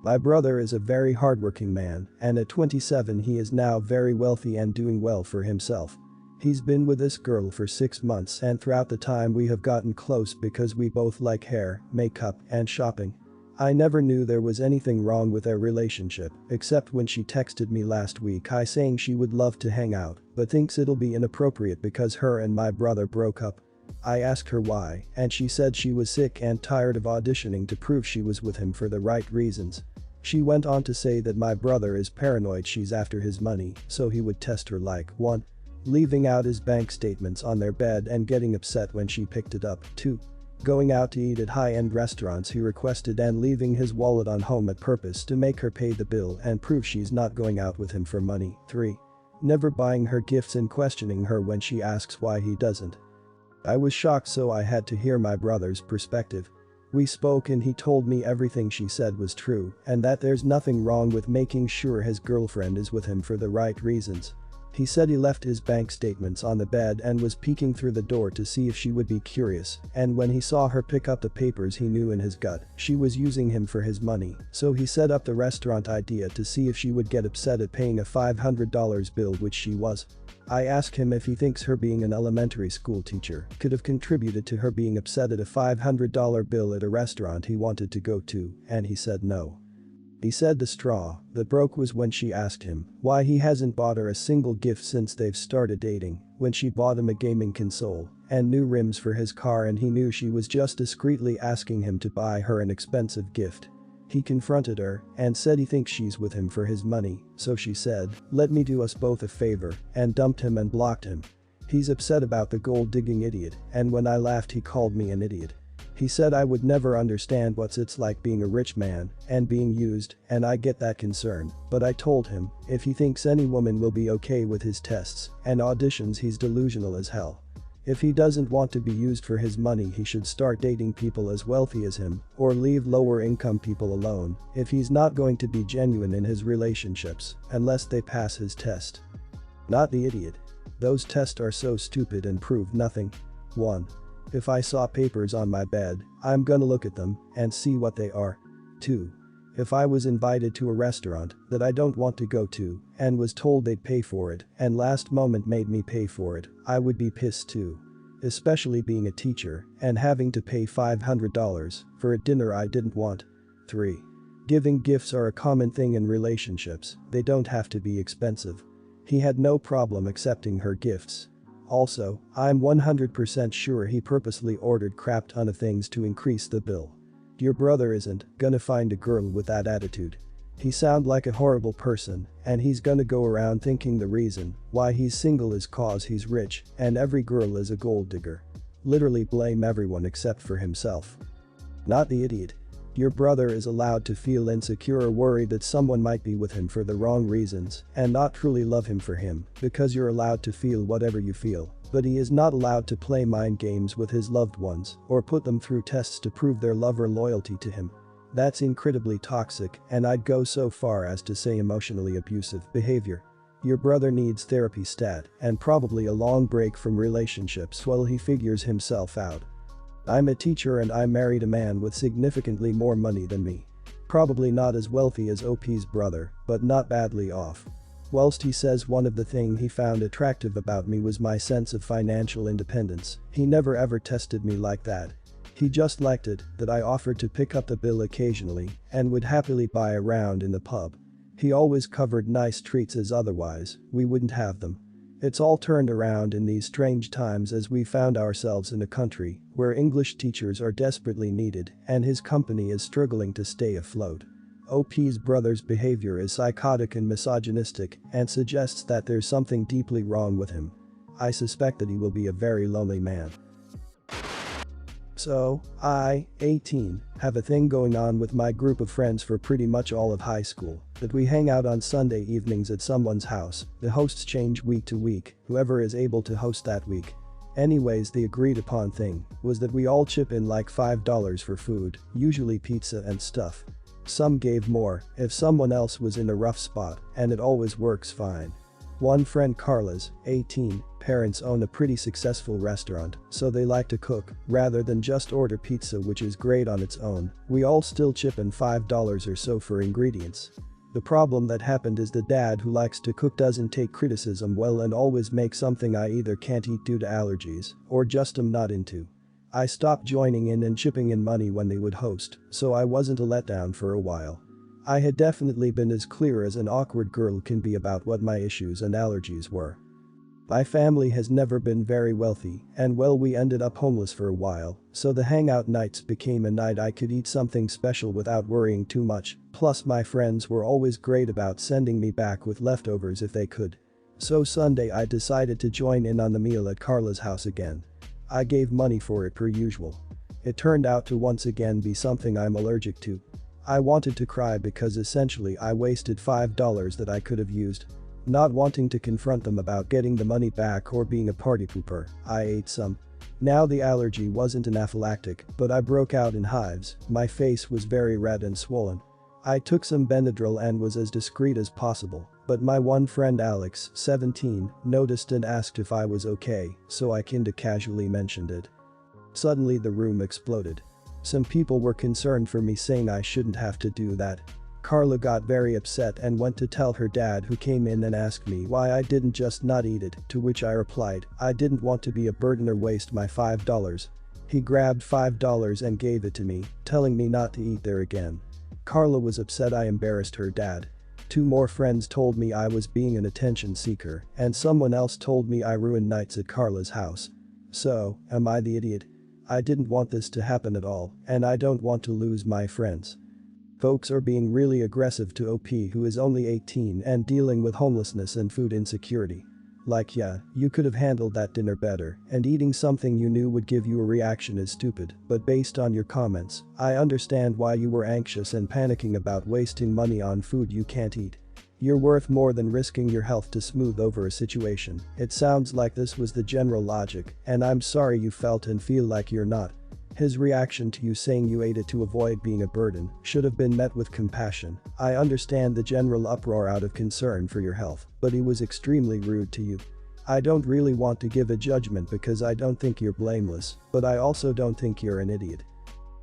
My brother is a very hardworking man, and at 27 he is now very wealthy and doing well for himself. He's been with this girl for 6 months and throughout the time we have gotten close because we both like hair, makeup, and shopping. I never knew there was anything wrong with their relationship, except when she texted me last week saying she would love to hang out, but thinks it'll be inappropriate because her and my brother broke up. I asked her why, and she said she was sick and tired of auditioning to prove she was with him for the right reasons. She went on to say that my brother is paranoid she's after his money, so he would test her like 1. Leaving out his bank statements on their bed and getting upset when she picked it up, 2. Going out to eat at high-end restaurants he requested and leaving his wallet on home at purpose to make her pay the bill and prove she's not going out with him for money, 3. Never buying her gifts and questioning her when she asks why he doesn't. I was shocked, so I had to hear my brother's perspective. We spoke and he told me everything she said was true and that there's nothing wrong with making sure his girlfriend is with him for the right reasons. He said he left his bank statements on the bed and was peeking through the door to see if she would be curious, and when he saw her pick up the papers he knew in his gut she was using him for his money, so he set up the restaurant idea to see if she would get upset at paying a $500 bill, which she was. I asked him if he thinks her being an elementary school teacher could have contributed to her being upset at a $500 bill at a restaurant he wanted to go to, and he said no. He said the straw that broke was when she asked him why he hasn't bought her a single gift since they've started dating, when she bought him a gaming console and new rims for his car and he knew she was just discreetly asking him to buy her an expensive gift. He confronted her and said he thinks she's with him for his money, so she said, "Let me do us both a favor," and dumped him and blocked him. He's upset about the gold-digging idiot, and when I laughed he called me an idiot. He said I would never understand what it's like being a rich man and being used, and I get that concern, but I told him if he thinks any woman will be okay with his tests and auditions he's delusional as hell. If he doesn't want to be used for his money he should start dating people as wealthy as him or leave lower income people alone if he's not going to be genuine in his relationships unless they pass his test. Not the idiot. Those tests are so stupid and prove nothing. 1. If I saw papers on my bed, I'm gonna look at them and see what they are. 2. If I was invited to a restaurant that I don't want to go to and was told they'd pay for it and last moment made me pay for it, I would be pissed too. Especially being a teacher and having to pay $500 for a dinner I didn't want. 3. Giving gifts are a common thing in relationships, they don't have to be expensive. He had no problem accepting her gifts. Also, I'm 100% sure he purposely ordered crap ton of things to increase the bill. Your brother isn't gonna find a girl with that attitude. He sounds like a horrible person, and he's gonna go around thinking the reason why he's single is cause he's rich and every girl is a gold digger. Literally blame everyone except for himself. Not the idiot. Your brother is allowed to feel insecure or worried that someone might be with him for the wrong reasons and not truly love him for him, because you're allowed to feel whatever you feel, but he is not allowed to play mind games with his loved ones or put them through tests to prove their love or loyalty to him. That's incredibly toxic, and I'd go so far as to say emotionally abusive behavior. Your brother needs therapy stat and probably a long break from relationships while he figures himself out. I'm a teacher and I married a man with significantly more money than me. Probably not as wealthy as OP's brother, but not badly off. Whilst he says one of the things he found attractive about me was my sense of financial independence, he never ever tested me like that. He just liked it that I offered to pick up the bill occasionally and would happily buy a round in the pub. He always covered nice treats as otherwise we wouldn't have them. It's all turned around in these strange times as we found ourselves in a country where English teachers are desperately needed and his company is struggling to stay afloat. OP's brother's behavior is psychotic and misogynistic and suggests that there's something deeply wrong with him. I suspect that he will be a very lonely man. So, I, 18, have a thing going on with my group of friends for pretty much all of high school, that we hang out on Sunday evenings at someone's house. The hosts change week to week, whoever is able to host that week. Anyways, the agreed upon thing was that we all chip in like $5 for food, usually pizza and stuff. Some gave more if someone else was in a rough spot, and it always works fine. One friend Carla's, 18, parents own a pretty successful restaurant, so they like to cook, rather than just order pizza, which is great on its own. We all still chip in $5 or so for ingredients. The problem that happened is the dad who likes to cook doesn't take criticism well and always makes something I either can't eat due to allergies, or just am not into. I stopped joining in and chipping in money when they would host, so I wasn't a letdown for a while. I had definitely been as clear as an awkward girl can be about what my issues and allergies were. My family has never been very wealthy, and well, we ended up homeless for a while, so the hangout nights became a night I could eat something special without worrying too much, plus my friends were always great about sending me back with leftovers if they could. So Sunday I decided to join in on the meal at Carla's house again. I gave money for it per usual. It turned out to once again be something I'm allergic to. I wanted to cry because essentially I wasted $5 that I could have used. Not wanting to confront them about getting the money back or being a party pooper, I ate some. Now the allergy wasn't anaphylactic, but I broke out in hives, my face was very red and swollen. I took some Benadryl and was as discreet as possible, but my one friend Alex, 17, noticed and asked if I was okay, so I kinda casually mentioned it. Suddenly the room exploded. Some people were concerned for me, saying I shouldn't have to do that. Carla got very upset and went to tell her dad, who came in and asked me why I didn't just not eat it, to which I replied I didn't want to be a burden or waste my $5. He grabbed $5 and gave it to me, telling me not to eat there again. Carla was upset I embarrassed her dad. Two more friends told me I was being an attention seeker, and someone else told me I ruined nights at Carla's house. So, am I the idiot? I didn't want this to happen at all, and I don't want to lose my friends. Folks are being really aggressive to OP, who is only 18 and dealing with homelessness and food insecurity. Like, yeah, you could have handled that dinner better, and eating something you knew would give you a reaction is stupid, but based on your comments, I understand why you were anxious and panicking about wasting money on food you can't eat. You're worth more than risking your health to smooth over a situation. It sounds like this was the general logic, and I'm sorry you felt and feel like you're not. His reaction to you saying you ate it to avoid being a burden should have been met with compassion. I understand the general uproar out of concern for your health, but he was extremely rude to you. I don't really want to give a judgment because I don't think you're blameless, but I also don't think you're an idiot.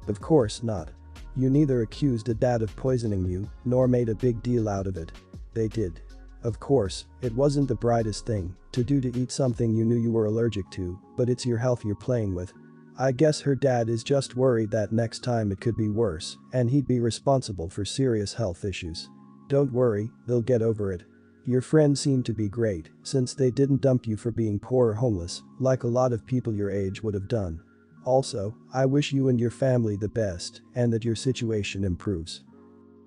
Of course not. You neither accused a dad of poisoning you, nor made a big deal out of it. They did. Of course, it wasn't the brightest thing to do to eat something you knew you were allergic to, but it's your health you're playing with. I guess her dad is just worried that next time it could be worse, and he'd be responsible for serious health issues. Don't worry, they'll get over it. Your friends seem to be great, since they didn't dump you for being poor or homeless, like a lot of people your age would have done. Also, I wish you and your family the best, and that your situation improves.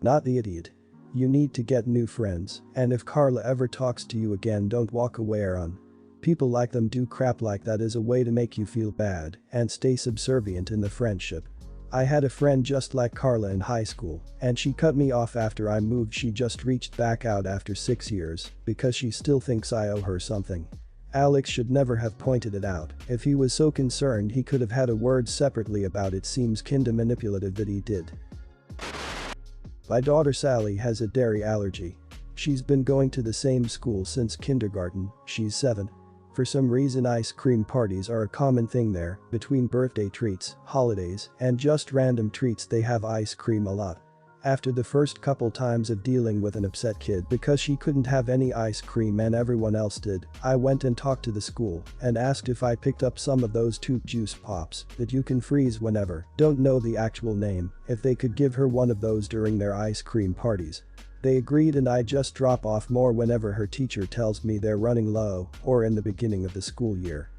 Not the idiot. You need to get new friends, and if Carla ever talks to you again, don't walk away or run. People like them do crap like that as a way to make you feel bad and stay subservient in the friendship. I had a friend just like Carla in high school, and she cut me off after I moved. She just reached back out after 6 years because she still thinks I owe her something. Alex should never have pointed it out. If he was so concerned, he could have had a word separately about it. Seems kinda manipulative that he did. My daughter Sally has a dairy allergy. She's been going to the same school since kindergarten. She's 7. For some reason, ice cream parties are a common thing there. Between birthday treats, holidays, and just random treats, they have ice cream a lot. After the first couple times of dealing with an upset kid because she couldn't have any ice cream and everyone else did, I went and talked to the school and asked if I picked up some of those tube juice pops that you can freeze whenever, don't know the actual name, if they could give her one of those during their ice cream parties. They agreed, and I just drop off more whenever her teacher tells me they're running low or in the beginning of the school year.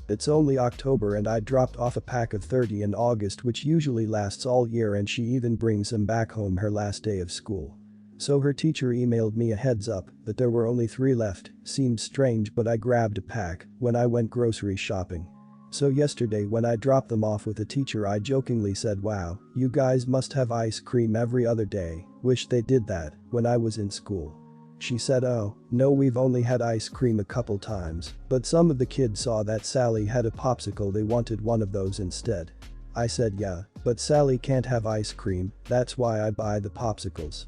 It's only October and I dropped off a pack of 30 in August, which usually lasts all year, and she even brings them back home her last day of school. So her teacher emailed me a heads up that there were only 3 left. Seemed strange, but I grabbed a pack when I went grocery shopping. So yesterday when I dropped them off with the teacher, I jokingly said, "Wow, you guys must have ice cream every other day. Wish they did that when I was in school." She said, "Oh, no, we've only had ice cream a couple times, but some of the kids saw that Sally had a popsicle, they wanted one of those instead." I said, "Yeah, but Sally can't have ice cream, that's why I buy the popsicles."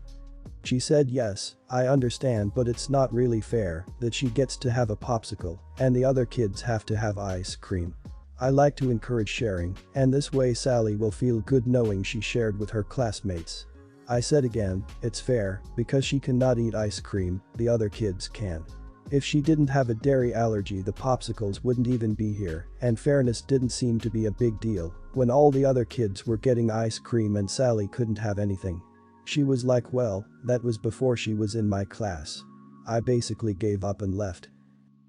She said yes, I understand, but it's not really fair that she gets to have a popsicle and the other kids have to have ice cream. I like to encourage sharing, and this way Sally will feel good knowing she shared with her classmates. I said again, it's fair, because she cannot eat ice cream, the other kids can. If she didn't have a dairy allergy, the popsicles wouldn't even be here, and fairness didn't seem to be a big deal when all the other kids were getting ice cream and Sally couldn't have anything. She was like, well, that was before she was in my class. I basically gave up and left.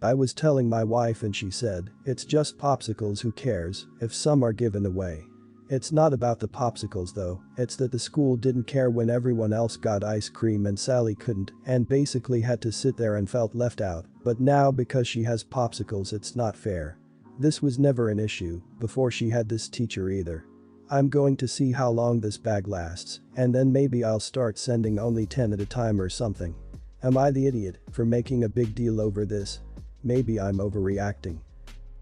I was telling my wife and she said, it's just popsicles, who cares if some are given away. It's not about the popsicles though, it's that the school didn't care when everyone else got ice cream and Sally couldn't and basically had to sit there and felt left out, but now because she has popsicles it's not fair. This was never an issue before she had this teacher either. I'm going to see how long this bag lasts, and then maybe I'll start sending only 10 at a time or something. Am I the idiot for making a big deal over this? Maybe I'm overreacting.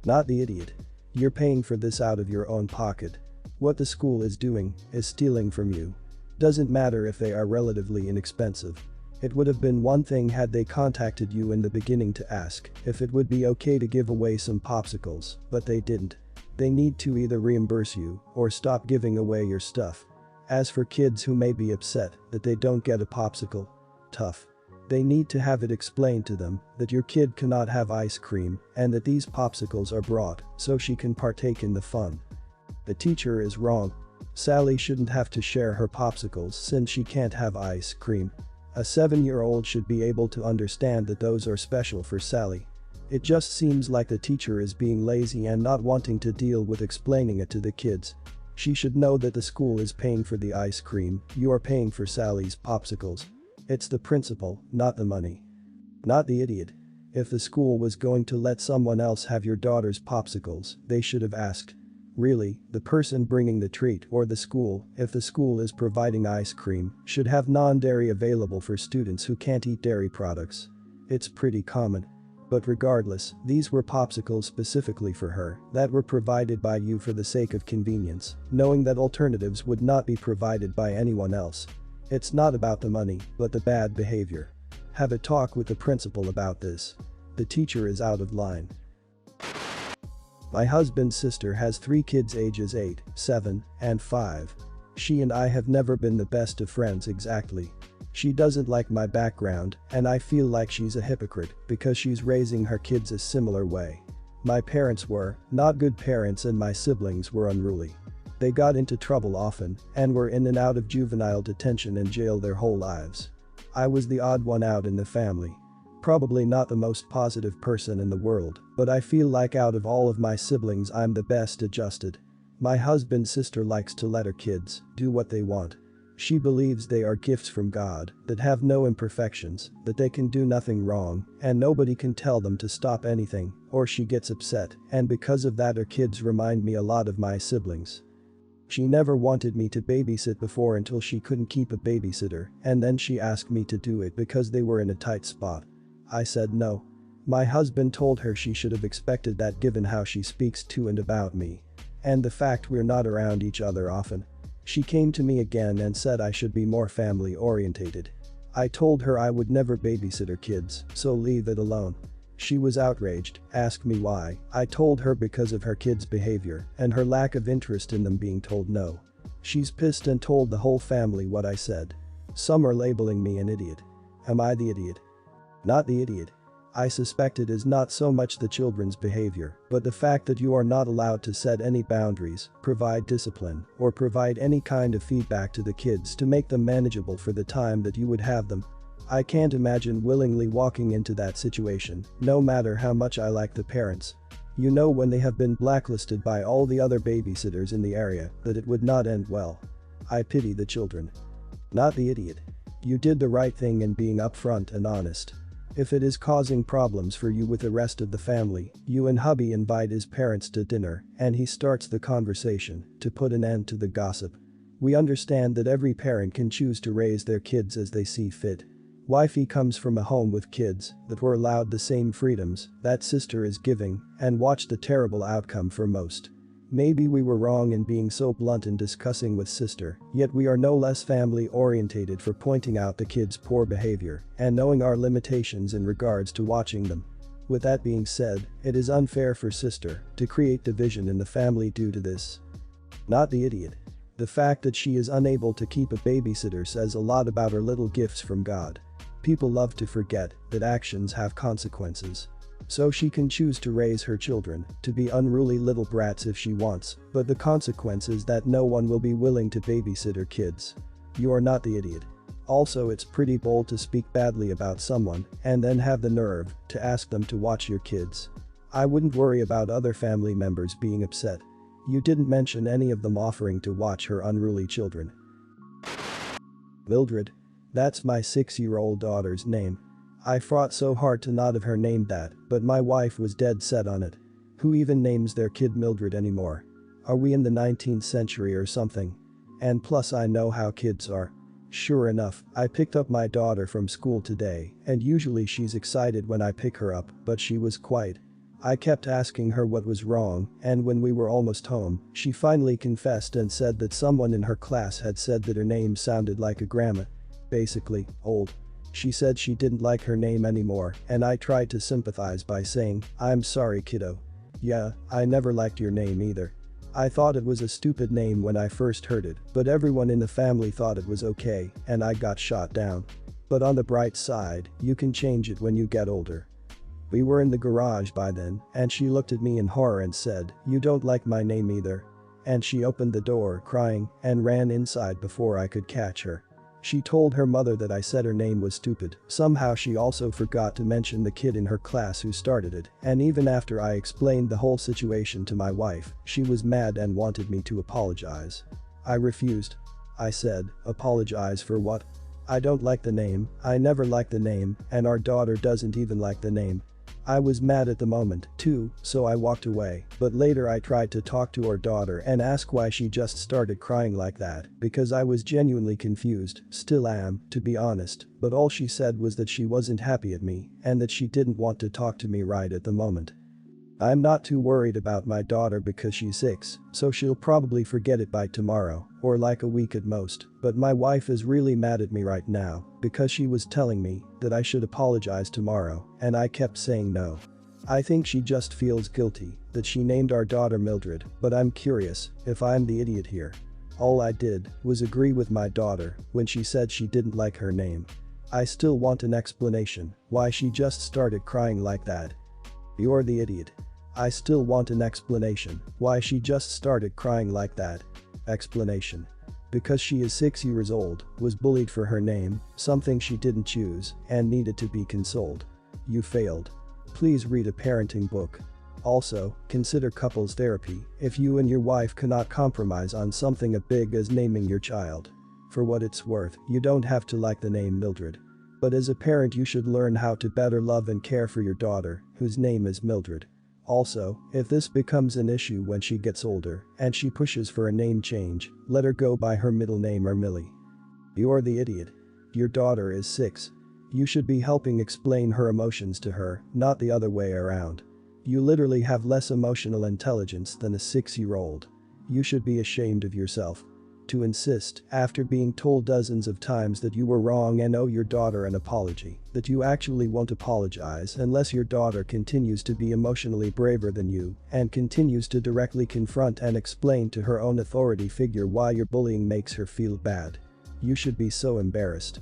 Not the idiot. You're paying for this out of your own pocket. What the school is doing is stealing from you. Doesn't matter if they are relatively inexpensive. It would have been one thing had they contacted you in the beginning to ask if it would be okay to give away some popsicles, but they didn't. They need to either reimburse you or stop giving away your stuff. As for kids who may be upset that they don't get a popsicle, tough. They need to have it explained to them that your kid cannot have ice cream and that these popsicles are brought so she can partake in the fun. The teacher is wrong. Sally shouldn't have to share her popsicles since she can't have ice cream. A 7-year-old should be able to understand that those are special for Sally. It just seems like the teacher is being lazy and not wanting to deal with explaining it to the kids. She should know that the school is paying for the ice cream, you are paying for Sally's popsicles. It's the principle, not the money. Not the idiot. If the school was going to let someone else have your daughter's popsicles, they should have asked. Really, the person bringing the treat or the school, if the school is providing ice cream, should have non-dairy available for students who can't eat dairy products. It's pretty common. But regardless, these were popsicles specifically for her that were provided by you for the sake of convenience, knowing that alternatives would not be provided by anyone else. It's not about the money, but the bad behavior. Have a talk with the principal about this. The teacher is out of line. My husband's sister has 3 kids ages 8, 7, and 5. She and I have never been the best of friends exactly. She doesn't like my background, and I feel like she's a hypocrite because she's raising her kids a similar way. My parents were not good parents and my siblings were unruly. They got into trouble often and were in and out of juvenile detention and jail their whole lives. I was the odd one out in the family. Probably not the most positive person in the world, but I feel like out of all of my siblings I'm the best adjusted. My husband's sister likes to let her kids do what they want. She believes they are gifts from God that have no imperfections, that they can do nothing wrong, and nobody can tell them to stop anything, or she gets upset, and because of that her kids remind me a lot of my siblings. She never wanted me to babysit before until she couldn't keep a babysitter, and then she asked me to do it because they were in a tight spot. I said no. My husband told her she should have expected that given how she speaks to and about me. And the fact we're not around each other often. She came to me again and said I should be more family orientated. I told her I would never babysit her kids, so leave it alone. She was outraged, asked me why. I told her because of her kids' behavior and her lack of interest in them being told no. She's pissed and told the whole family what I said. Some are labeling me an idiot. Am I the idiot? Not the idiot. I suspect it is not so much the children's behavior, but the fact that you are not allowed to set any boundaries, provide discipline, or provide any kind of feedback to the kids to make them manageable for the time that you would have them. I can't imagine willingly walking into that situation, no matter how much I like the parents. You know when they have been blacklisted by all the other babysitters in the area that it would not end well. I pity the children. Not the idiot. You did the right thing in being upfront and honest. If it is causing problems for you with the rest of the family, you and hubby invite his parents to dinner and he starts the conversation to put an end to the gossip. We understand that every parent can choose to raise their kids as they see fit. Wifey comes from a home with kids that were allowed the same freedoms that sister is giving and watch the terrible outcome for most. Maybe we were wrong in being so blunt in discussing with sister, yet we are no less family orientated for pointing out the kids' poor behavior and knowing our limitations in regards to watching them. With that being said, it is unfair for sister to create division in the family due to this. Not the idiot. The fact that she is unable to keep a babysitter says a lot about her little gifts from God. People love to forget that actions have consequences. So she can choose to raise her children to be unruly little brats if she wants, but the consequence is that no one will be willing to babysit her kids. You are not the idiot. Also, it's pretty bold to speak badly about someone and then have the nerve to ask them to watch your kids. I wouldn't worry about other family members being upset. You didn't mention any of them offering to watch her unruly children. Mildred. That's my 6-year-old daughter's name. I fought so hard to not have her named that, but my wife was dead set on it. Who even names their kid Mildred anymore? Are we in the 19th century or something? And plus I know how kids are. Sure enough, I picked up my daughter from school today, and usually she's excited when I pick her up, but she was quiet. I kept asking her what was wrong, and when we were almost home, she finally confessed and said that someone in her class had said that her name sounded like a grandma. Basically, old. She said she didn't like her name anymore, and I tried to sympathize by saying, "I'm sorry, kiddo. Yeah, I never liked your name either. I thought it was a stupid name when I first heard it, but everyone in the family thought it was okay, and I got shot down. But on the bright side, you can change it when you get older." We were in the garage by then, and she looked at me in horror and said, "You don't like my name either." And she opened the door crying and ran inside before I could catch her. She told her mother that I said her name was stupid. Somehow she also forgot to mention the kid in her class who started it, and even after I explained the whole situation to my wife, she was mad and wanted me to apologize. I refused. I said, "Apologize for what? I don't like the name, I never liked the name, and our daughter doesn't even like the name." I was mad at the moment, too, so I walked away, but later I tried to talk to our daughter and ask why she just started crying like that, because I was genuinely confused, still am, to be honest, but all she said was that she wasn't happy at me and that she didn't want to talk to me right at the moment. I'm not too worried about my daughter because she's 6, so she'll probably forget it by tomorrow, or like a week at most, but my wife is really mad at me right now because she was telling me that I should apologize tomorrow, and I kept saying no. I think she just feels guilty that she named our daughter Mildred, but I'm curious if I'm the idiot here. All I did was agree with my daughter when she said she didn't like her name. I still want an explanation why she just started crying like that. You're the idiot. I still want an explanation why she just started crying like that. Explanation. Because she is 6 years old, was bullied for her name, something she didn't choose, and needed to be consoled. You failed. Please read a parenting book. Also, consider couples therapy if you and your wife cannot compromise on something as big as naming your child. For what it's worth, you don't have to like the name Mildred. But as a parent you should learn how to better love and care for your daughter, whose name is Mildred. Also, if this becomes an issue when she gets older and she pushes for a name change, let her go by her middle name or Millie. You're the idiot. Your daughter is 6. You should be helping explain her emotions to her, not the other way around. You literally have less emotional intelligence than a 6-year-old. You should be ashamed of yourself. To insist, after being told dozens of times that you were wrong and owe your daughter an apology, that you actually won't apologize unless your daughter continues to be emotionally braver than you and continues to directly confront and explain to her own authority figure why your bullying makes her feel bad. You should be so embarrassed.